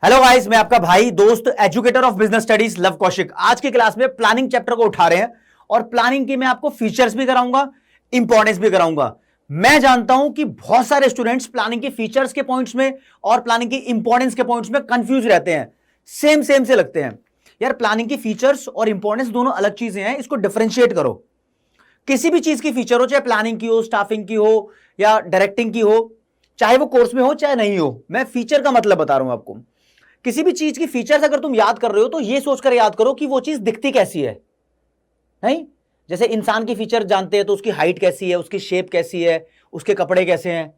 Hello guys, मैं आपका भाई दोस्त educator of business studies love Kaushik. आज की क्लास में प्लानिंग चैप्टर को उठा रहे हैं और प्लानिंग की मैं आपको फीचर्स भी कराऊंगा, इंपॉर्टेंस भी कराऊंगा। मैं जानता हूं कि बहुत सारे स्टूडेंट्स प्लानिंग की फीचर्स के पॉइंट्स में और प्लानिंग की इंपॉर्टेंस के पॉइंट्स में कंफ्यूज रहते हैं, सेम सेम से लगते हैं। यार, प्लानिंग की फीचर्स और इंपॉर्टेंस दोनों अलग चीजें हैं, इसको डिफरेंशिएट करो। किसी भी चीज की फीचर हो, चाहे प्लानिंग की हो, स्टाफिंग की हो या डायरेक्टिंग की हो, चाहे वो कोर्स में हो चाहे नहीं हो, मैं फीचर का मतलब बता रहा हूं आपको। किसी भी चीज की फीचर्स अगर तुम याद कर रहे हो तो ये सोचकर याद करो कि वो चीज दिखती कैसी है। नहीं, जैसे इंसान की फीचर जानते हैं तो उसकी हाइट कैसी है, उसकी शेप कैसी है, उसके कपड़े कैसे हैं,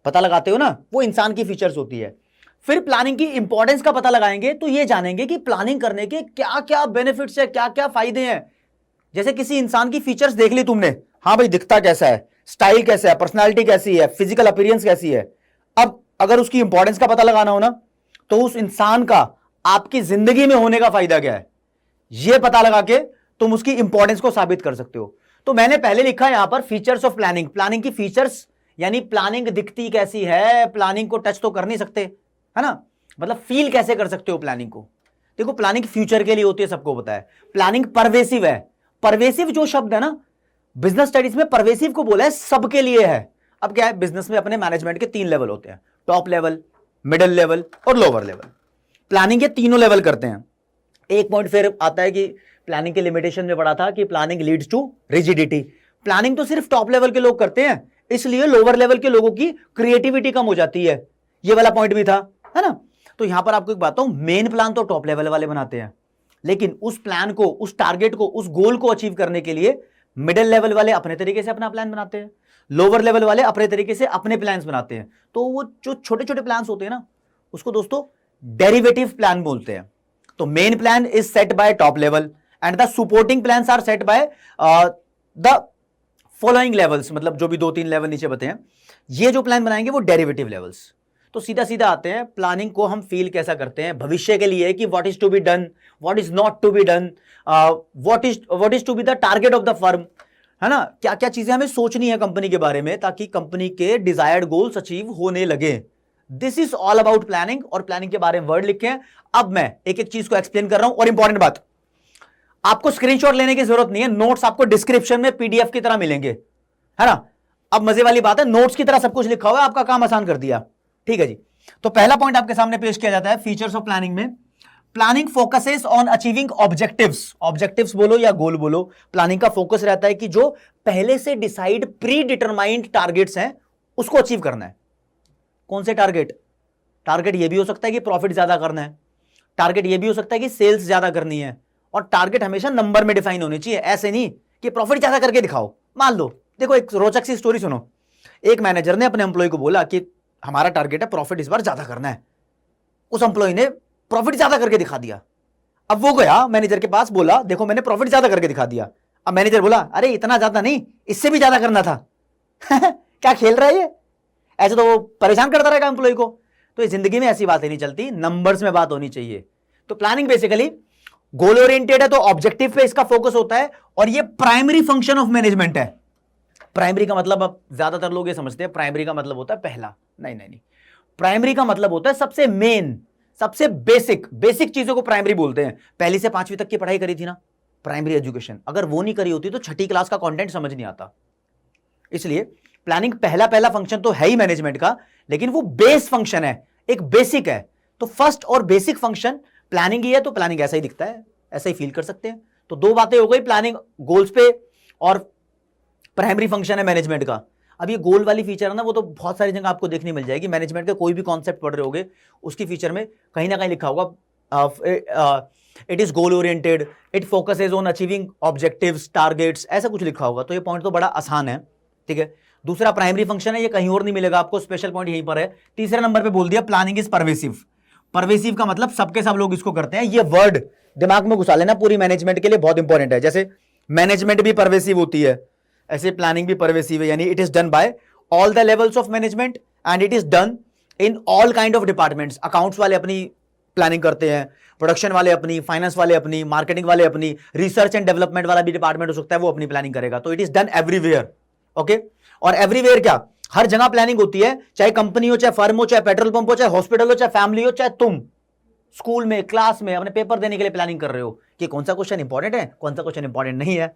पता लगाते हो ना, वो इंसान की फीचर्स होती है। फिर प्लानिंग की इंपॉर्टेंस का पता लगाएंगे तो ये जानेंगे कि प्लानिंग करने के क्या क्या बेनिफिट्स है, क्या क्या फायदे हैं। जैसे किसी इंसान की फीचर्स देख ली तुमने, हाँ भाई दिखता कैसा है, स्टाइल कैसा है, पर्सनालिटी कैसी है, फिजिकल अपीयरेंस कैसी है। अब अगर उसकी इंपॉर्टेंस का पता लगाना हो ना, तो उस इंसान का आपकी जिंदगी में होने का फायदा क्या है, यह पता लगा के तुम उसकी इंपॉर्टेंस को साबित कर सकते हो। तो मैंने पहले लिखा है यहां पर फीचर्स ऑफ प्लानिंग। प्लानिंग की फीचर्स यानी प्लानिंग दिखती कैसी है, प्लानिंग को टच तो कर नहीं सकते, है ना, मतलब फील कैसे कर सकते हो प्लानिंग को। देखो, प्लानिंग फ्यूचर के लिए होती है, सबको पता है। प्लानिंग परवेसिव है। परवेसिव जो शब्द है ना, बिजनेस स्टडीज में परवेसिव को बोला है सबके लिए है। अब क्या है, बिजनेस में अपने मैनेजमेंट के 3 लेवल होते हैं, टॉप लेवल, मिडिल लेवल और लोअर लेवल। प्लानिंग के तीनों लेवल करते हैं। एक पॉइंट फिर आता है कि प्लानिंग के लिमिटेशन में पढ़ा था कि planning leads to rigidity. Planning तो सिर्फ टॉप लेवल के लोग करते हैं, इसलिए लोअर लेवल के लोगों की क्रिएटिविटी कम हो जाती है। ये वाला पॉइंट भी था, है ना। तो यहां पर आपको एक बात बताऊं, मेन प्लान तो टॉप लेवल वाले बनाते हैं, लेकिन उस प्लान को, उस टारगेट को, उस गोल को अचीव करने के लिए मिडिल लेवल वाले अपने तरीके से अपना प्लान बनाते हैं, लोअर लेवल वाले अपने तरीके से अपने प्लान्स बनाते हैं। तो वो जो छोटे छोटे प्लान्स होते हैं ना, उसको दोस्तों डेरिवेटिव प्लान बोलते हैं। तो main plan is set by top level and the supporting plans are set by the following levels, मतलब जो भी 2-3 लेवल नीचे बताए हैं, ये जो प्लान बनाएंगे वो डेरिवेटिव लेवल्स। तो सीधा सीधा आते हैं, प्लानिंग को हम फील कैसा करते हैं भविष्य के लिए, कि what is to be done, what is not to be done, what is to be the target of the firm, है ना। क्या क्या चीजें हमें सोचनी है कंपनी के बारे में ताकि कंपनी के डिजायर्ड गोल्स अचीव होने लगे। This is all about planning. और प्लानिंग के बारे में वर्ड लिखे हैं। अब मैं एक एक चीज को एक्सप्लेन कर रहा हूं। और इंपॉर्टेंट बात, आपको स्क्रीनशॉट लेने की जरूरत नहीं है, नोट्स आपको डिस्क्रिप्शन में पीडीएफ की तरह मिलेंगे, है ना। अब मजे वाली बात है, नोट्स की तरह सब कुछ लिखा हुआ है, आपका काम आसान कर दिया। ठीक है जी। तो पहला पॉइंट आपके सामने पेश किया जाता है फीचर्स ऑफ प्लानिंग में। Planning focuses on achieving objectives. Objectives बोलो या गोल बोलो, प्लानिंग का फोकस रहता है कि जो पहले से डिसाइड प्री डिटरमाइंड टारगेट्स हैं उसको अचीव करना है। कौन से टारगेट? टारगेट ये भी हो सकता है कि प्रॉफिट ज्यादा करना है, टारगेट ये भी हो सकता है कि सेल्स ज्यादा करनी है। और टारगेट हमेशा नंबर में डिफाइन होनी चाहिए, ऐसे नहीं कि प्रॉफिट ज्यादा करके दिखाओ। मान लो, देखो एक रोचक सी स्टोरी सुनो। एक मैनेजर ने अपने एम्प्लॉय को बोला कि हमारा टारगेट है प्रॉफिट इस बार ज्यादा करना है। उस एम्प्लॉय ने प्रॉफिट ज्यादा करके दिखा दिया। अब वो गया मैनेजर के पास, बोला देखो मैंने प्रॉफिट ज्यादा करके दिखा दिया। अब मैनेजर बोला अरे इतना ज्यादा नहीं, इससे भी ज्यादा करना था। क्या खेल रहा है ये? ऐसे तो वो परेशान करता रहेगा एम्प्लॉय को। तो ये जिंदगी में ऐसी बातें नहीं चलती, नंबर्स में बात होनी चाहिए। तो प्लानिंग बेसिकली गोल ओरिएंटेड है, तो ऑब्जेक्टिव पे इसका फोकस होता है। और ये प्राइमरी फंक्शन ऑफ मैनेजमेंट है। प्राइमरी का मतलब, अब ज्यादातर लोग ये समझते हैं प्राइमरी का मतलब होता है पहला। नहीं नहीं नहीं, प्राइमरी का मतलब होता है सबसे मेन, सबसे बेसिक। बेसिक चीजों को प्राइमरी बोलते हैं। पहली से 5वीं तक की पढ़ाई करी थी ना, प्राइमरी एजुकेशन, अगर वो नहीं करी होती तो 6ठी क्लास का कंटेंट समझ नहीं आता। इसलिए प्लानिंग पहला पहला फंक्शन तो है ही मैनेजमेंट का, लेकिन वो बेस फंक्शन है, एक बेसिक है। तो फर्स्ट और बेसिक फंक्शन प्लानिंग ही है। तो प्लानिंग ऐसा ही दिखता है, ऐसा ही फील कर सकते हैं। तो दो बातें हो गई, प्लानिंग गोल्स पे और प्राइमरी फंक्शन है मैनेजमेंट का। अब ये गोल वाली फीचर है ना, वो तो बहुत सारी जगह आपको देखने मिल जाएगी। मैनेजमेंट के कोई भी कॉन्सेप्ट पढ़ रहे होगे, उसकी फीचर में कहीं ना कहीं लिखा होगा it is goal oriented, it focuses on achieving objectives, targets, ऐसा कुछ लिखा होगा। तो ये पॉइंट तो बड़ा आसान है, ठीक है। दूसरा प्राइमरी फंक्शन है, ये कहीं और नहीं मिलेगा आपको, स्पेशल पॉइंट यहीं पर है। तीसरे नंबर पे बोल दिया प्लानिंग इज परवेसिव। परवेसिव का मतलब सबके सब लोग इसको करते हैं। ये वर्ड दिमाग में घुसा लेना, पूरी मैनेजमेंट के लिए बहुत इंपॉर्टेंट है। जैसे मैनेजमेंट भी परवेसिव होती है, ऐसे प्लानिंग भी परवेसिव है, यानी it is done by all the levels of management and it is done in all kind of departments. Accounts वाले अपनी प्लानिंग करते हैं, प्रोडक्शन वाले अपनी, फाइनेंस वाले अपनी, मार्केटिंग वाले अपनी, रिसर्च एंड डेवलपमेंट वाला भी डिपार्टमेंट हो सकता है, वो अपनी प्लानिंग करेगा। तो it is done everywhere, okay. और एवरीवेयर क्या, हर जगह प्लानिंग होती है, चाहे कंपनी हो, चाहे फर्म हो, चाहे पेट्रोल पंप हो, चाहे हॉस्पिटल हो, चाहे फैमिली हो, चाहे तुम स्कूल में, क्लास में अपने पेपर देने के लिए प्लानिंग कर रहे हो कि कौन सा क्वेश्चन इंपॉर्टेंट है, कौन सा क्वेश्चन इंपॉर्टेंट नहीं है।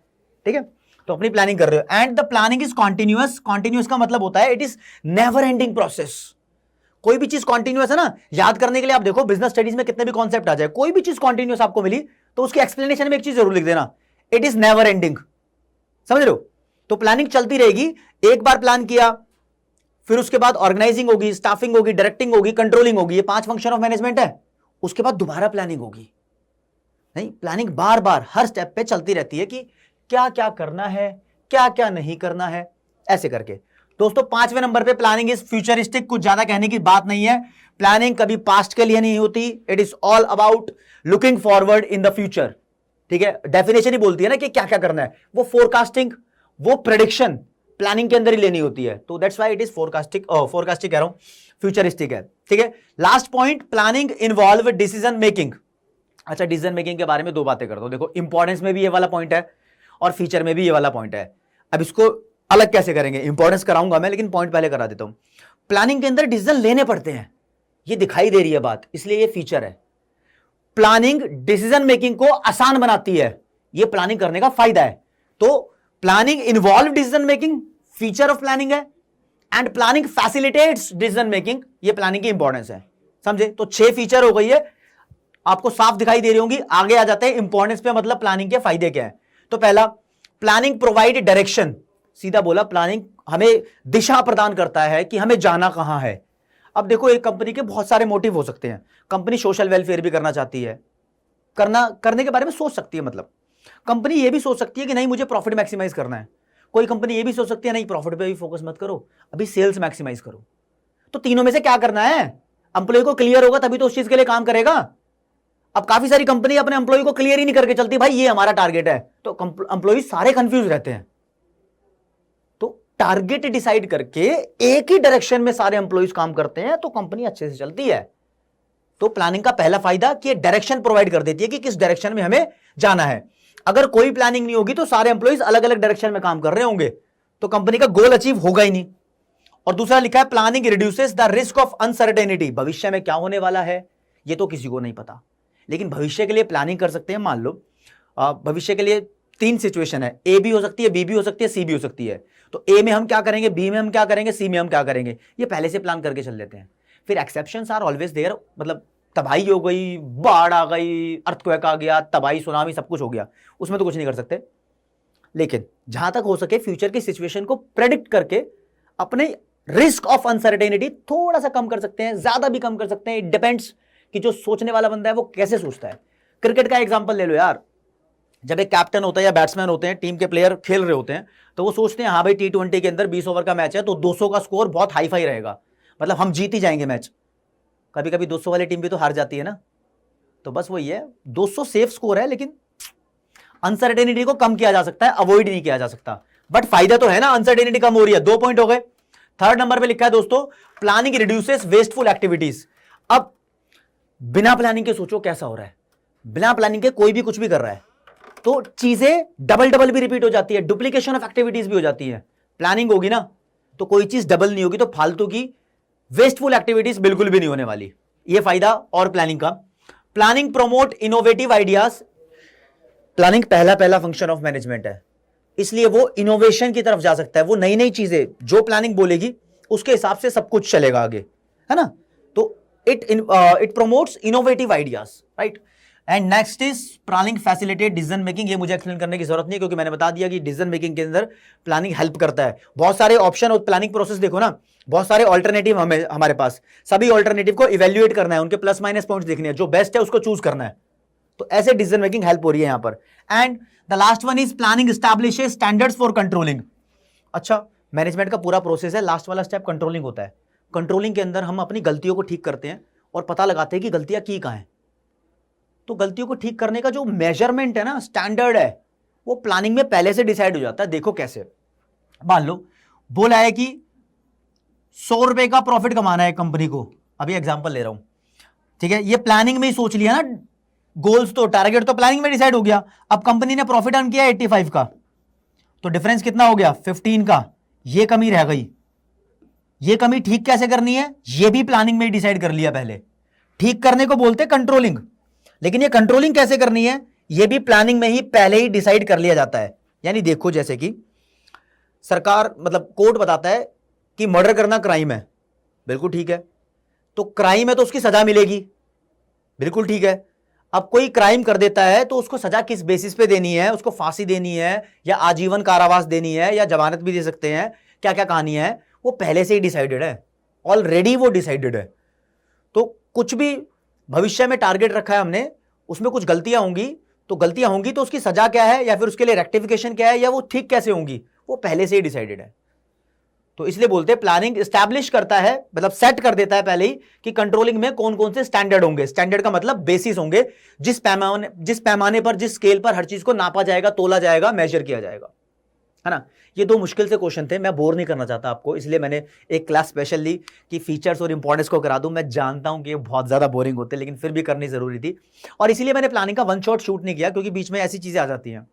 ठीक है, तो अपनी प्लानिंग कर रहे हो। And the planning is continuous. Continuous का मतलब होता है it is never ending process. कोई भी चीज कॉन्टिन्यूअस है ना, याद करने के लिए आप देखो बिजनेस स्टडीज में कितने भी कॉन्सेप्ट आ जाए, कोई भी चीज कॉन्टिन्यूअस आपको मिली तो उसकी एक्सप्लेनेशन में एक चीज जरूर लिख देना, इट इज नेवर एंडिंग। समझ रहे हो? तो प्लानिंग चलती रहेगी। एक बार प्लान किया, फिर उसके बाद ऑर्गेनाइजिंग होगी, स्टाफिंग होगी, डायरेक्टिंग होगी, कंट्रोलिंग होगी, ये 5 फंक्शन ऑफ मैनेजमेंट है। उसके बाद दोबारा प्लानिंग होगी। नहीं, प्लानिंग बार बार हर स्टेप पे चलती रहती है कि क्या क्या करना है, क्या क्या नहीं करना है, ऐसे करके। दोस्तों 5वें नंबर पे प्लानिंग इज फ्यूचरिस्टिक। कुछ ज्यादा कहने की बात नहीं है, प्लानिंग कभी पास्ट के लिए नहीं होती, it is all about looking forward in the future. ठीक है, डेफिनेशन ही बोलती है ना कि क्या क्या करना है, वो फोरकास्टिंग, वो प्रेडिक्शन प्लानिंग के अंदर ही लेनी होती है। तो दैट्स व्हाई इट इज फोरकास्टिक कह रहा हूं, फ्यूचरिस्टिक है। ठीक है, last point, planning involve decision making. अच्छा, डिसीजन मेकिंग के बारे में 2 बातें कर दो। देखो, इंपॉर्टेंस में भी ये वाला पॉइंट है और फीचर में भी ये वाला पॉइंट है। अब इसको अलग कैसे करेंगे, इंपॉर्टेंस कराऊंगा मैं, लेकिन पॉइंट पहले करा देता हूं। प्लानिंग के अंदर डिसीजन लेने पड़ते हैं, ये दिखाई दे रही है बात, इसलिए ये फीचर है। प्लानिंग डिसीजन मेकिंग को आसान बनाती है, ये प्लानिंग करने का फायदा है। तो planning involve decision making, feature of planning है। And planning facilitates decision making, ये प्लानिंग की इंपॉर्टेंस है। समझे? तो 6 फीचर हो गई है, आपको साफ दिखाई दे रही होंगी। आगे आ जाते हैं इंपॉर्टेंस पे, मतलब प्लानिंग के फायदे क्या है। तो पहला, प्लानिंग प्रोवाइड डायरेक्शन। सीधा बोला, प्लानिंग हमें दिशा प्रदान करता है कि हमें जाना कहां है। अब देखो, एक कंपनी के बहुत सारे मोटिव हो सकते हैं। कंपनी सोशल वेलफेयर भी करना चाहती है, करने के बारे में सोच सकती है। मतलब कंपनी ये भी सोच सकती है कि नहीं, मुझे प्रॉफिट मैक्सिमाइज करना है। कोई कंपनी ये भी सोच सकती है, नहीं, प्रॉफिट पे भी फोकस मत करो, अभी सेल्स मैक्सिमाइज करो। तो तीनों में से क्या करना है? एम्प्लॉय को क्लियर होगा तभी तो उस चीज के लिए काम करेगा। अब काफी सारी कंपनी अपने एम्प्लॉय को क्लियर ही नहीं करके चलती, भाई ये हमारा टारगेट है, तो एम्प्लॉय सारे कंफ्यूज रहते हैं। तो टारगेट डिसाइड करके एक ही डायरेक्शन में सारे एम्प्लॉयज काम करते हैं तो कंपनी अच्छे से चलती है। तो प्लानिंग का पहला फायदा कि डायरेक्शन प्रोवाइड कर देती है कि किस डायरेक्शन में हमें जाना है। अगर कोई प्लानिंग नहीं होगी तो सारे एम्प्लॉयज अलग अलग डायरेक्शन में काम कर रहे होंगे, तो कंपनी का गोल अचीव होगा ही नहीं। और दूसरा लिखा है, planning reduces the risk of uncertainty. भविष्य में क्या होने वाला है ये तो किसी को नहीं पता, लेकिन भविष्य के लिए प्लानिंग कर सकते हैं। मान लो भविष्य के लिए 3 सिचुएशन है, ए भी हो सकती है, बी भी हो सकती है, सी भी हो सकती है। तो ए में हम क्या करेंगे, बी में हम क्या करेंगे, सी में हम क्या करेंगे, ये पहले से प्लान करके चल लेते हैं। फिर एक्सेप्शंस आर ऑलवेज देयर, मतलब तबाही हो गई, बाढ़ आ गई, अर्थक्वेक आ गया, तबाही, सुनामी, सब कुछ हो गया, उसमें तो कुछ नहीं कर सकते। लेकिन जहां तक हो सके फ्यूचर की सिचुएशन को प्रेडिक्ट करके अपने रिस्क ऑफ अनसर्टेनिटी थोड़ा सा कम कर सकते हैं, ज्यादा भी कम कर सकते हैं। इट डिपेंड्स कि जो सोचने वाला बंदा है वो कैसे सोचता है। क्रिकेट का एग्जांपल ले लो यार, जब एक कैप्टन होता है या बैट्समैन होते हैं, टीम के प्लेयर खेल रहे होते हैं, तो वो सोचते हैं हाँ भाई T20 के अंदर 20 ओवर का मैच है तो 200 का स्कोर बहुत हाई फाई रहेगा, मतलब हम जीत ही जाएंगे मैच। कभी कभी 200 वाली टीम भी तो हार जाती है ना। तो बस वही है, 200 सेफ स्कोर है, लेकिन अनसर्टेनिटी को कम किया जा सकता है, अवॉइड नहीं किया जा सकता। बट फायदा तो है ना, अनसर्टेनिटी कम हो रही है। 2 पॉइंट हो गए। थर्ड नंबर पे लिखा है दोस्तों, प्लानिंग रिड्यूसेस वेस्टफुल एक्टिविटीज। अब बिना प्लानिंग के सोचो कैसा हो रहा है, बिना प्लानिंग के कोई भी कुछ भी कर रहा है तो चीजें डबल भी रिपीट हो जाती है, डुप्लीकेशन ऑफ एक्टिविटीज भी हो जाती है। प्लानिंग होगी ना तो कोई चीज डबल नहीं होगी, तो फालतू की वेस्टफुल एक्टिविटीज बिल्कुल भी नहीं होने वाली। ये फायदा और प्लानिंग का। Planning promote innovative ideas. Planning पहला फंक्शन ऑफ मैनेजमेंट है, इसलिए वो इनोवेशन की तरफ जा सकता है। वो नई नई चीजें जो प्लानिंग बोलेगी उसके हिसाब से सब कुछ चलेगा आगे, है ना। तो it promotes innovative ideas, right. And next is planning facilitate decision making. ये मुझे एक्सप्लेन करने की जरूरत नहीं है क्योंकि मैंने बता दिया कि डिसीजन मेकिंग के अंदर प्लानिंग हेल्प करता है। बहुत सारे ऑप्शन और प्लानिंग प्रोसेस देखो ना, बहुत सारे ऑल्टरनेटिव हमारे पास, सभी ऑल्टरनेटिव को इवेल्युएट करना है, उनके प्लस माइनस पॉइंट्स देखने हैं, जो बेस्ट है उसको चूज करना है। तो ऐसे डिसीजन मेकिंग हेल्प हो रही है यहां पर। And the last one is planning establishes standards for controlling. अच्छा, मैनेजमेंट का पूरा प्रोसेस है, लास्ट वाला स्टेप कंट्रोलिंग होता है। कंट्रोलिंग के अंदर हम अपनी गलतियों को ठीक करते हैं और पता लगाते हैं कि गलतियां की कहां हैं। तो गलतियों को ठीक करने का जो मेजरमेंट है ना, स्टैंडर्ड है, वो प्लानिंग में पहले से डिसाइड हो जाता है। देखो कैसे, मान लो बोला है कि 100 रुपए का प्रॉफिट कमाना है कंपनी को, अभी एग्जांपल ले रहा हूं, ठीक है। ये प्लानिंग में ही सोच लिया ना, गोल्स तो, टारगेट तो प्लानिंग में डिसाइड हो गया। अब कंपनी ने प्रॉफिट अर्न किया 85 का, तो डिफरेंस कितना हो गया 15 का, ये कमी रह गई। ये कमी ठीक कैसे करनी है, ये भी प्लानिंग में ही डिसाइड कर लिया पहले। ठीक करने को बोलते कंट्रोलिंग, लेकिन ये कंट्रोलिंग कैसे करनी है ये भी प्लानिंग में ही पहले ही डिसाइड कर लिया जाता है। यानी देखो, जैसे कि सरकार मतलब कोर्ट बताता है कि मर्डर करना क्राइम है, बिल्कुल ठीक है, तो क्राइम है तो उसकी सजा मिलेगी, बिल्कुल ठीक है। अब कोई क्राइम कर देता है तो उसको सजा किस बेसिस पे देनी है, उसको फांसी देनी है या आजीवन कारावास देनी है या जमानत भी दे सकते हैं, क्या क्या कहानी है, वो पहले से ही डिसाइडेड है, ऑलरेडी वो डिसाइडेड है। तो कुछ भी भविष्य में टारगेट रखा है हमने, उसमें कुछ गलतियां होंगी तो उसकी सजा क्या है या फिर उसके लिए रेक्टिफिकेशन क्या है या वो ठीक कैसे होंगी, वो पहले से ही डिसाइडेड है। तो इसलिए बोलते हैं प्लानिंग एस्टैब्लिश करता है, मतलब सेट कर देता है पहले ही कि कंट्रोलिंग में कौन कौन से स्टैंडर्ड होंगे। स्टैंडर्ड का मतलब बेसिस होंगे, जिस पैमाने पर, जिस स्केल पर हर चीज को नापा जाएगा, तोला जाएगा, मेजर किया जाएगा, है ना। ये दो मुश्किल से क्वेश्चन थे, मैं बोर नहीं करना चाहता आपको, इसलिए मैंने एक क्लास स्पेशल ली कि फीचर्स और इंपॉर्टेंस को करा दूं। मैं जानता हूं कि ये बहुत ज्यादा बोरिंग होते हैं, लेकिन फिर भी करनी जरूरी थी, और इसीलिए मैंने प्लानिंग का वन शॉट शूट नहीं किया, क्योंकि बीच में ऐसी चीजें आ जाती हैं।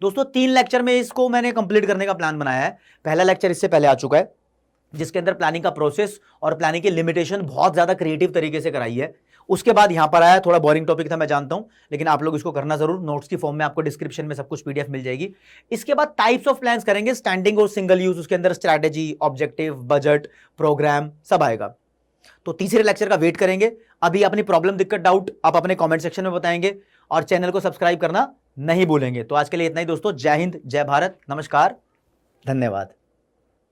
दोस्तों 3 लेक्चर में इसको मैंने कंप्लीट करने का प्लान बनाया है। पहला लेक्चर इससे पहले आ चुका है, जिसके अंदर प्लानिंग का प्रोसेस और प्लानिंग की लिमिटेशन बहुत ज्यादा क्रिएटिव तरीके से कराई है। उसके बाद यहां पर आया, थोड़ा बोरिंग टॉपिक था मैं जानता हूं, लेकिन आप लोग इसको करना जरूर, नोट्स की फॉर्म में आपको डिस्क्रिप्शन में सब कुछ पीडीएफ मिल जाएगी। इसके बाद टाइप्स ऑफ प्लान्स करेंगे, स्टैंडिंग और सिंगल यूज, उसके अंदर स्ट्रैटेजी, ऑब्जेक्टिव, बजट, प्रोग्राम सब आएगा। तो तीसरे लेक्चर का वेट करेंगे। अभी अपनी प्रॉब्लम, दिक्कत, डाउट आप अपने कमेंट सेक्शन में बताएंगे, और चैनल को सब्सक्राइब करना नहीं भूलेंगे। तो आज के लिए इतना ही दोस्तों, जय हिंद, जय भारत, नमस्कार, धन्यवाद।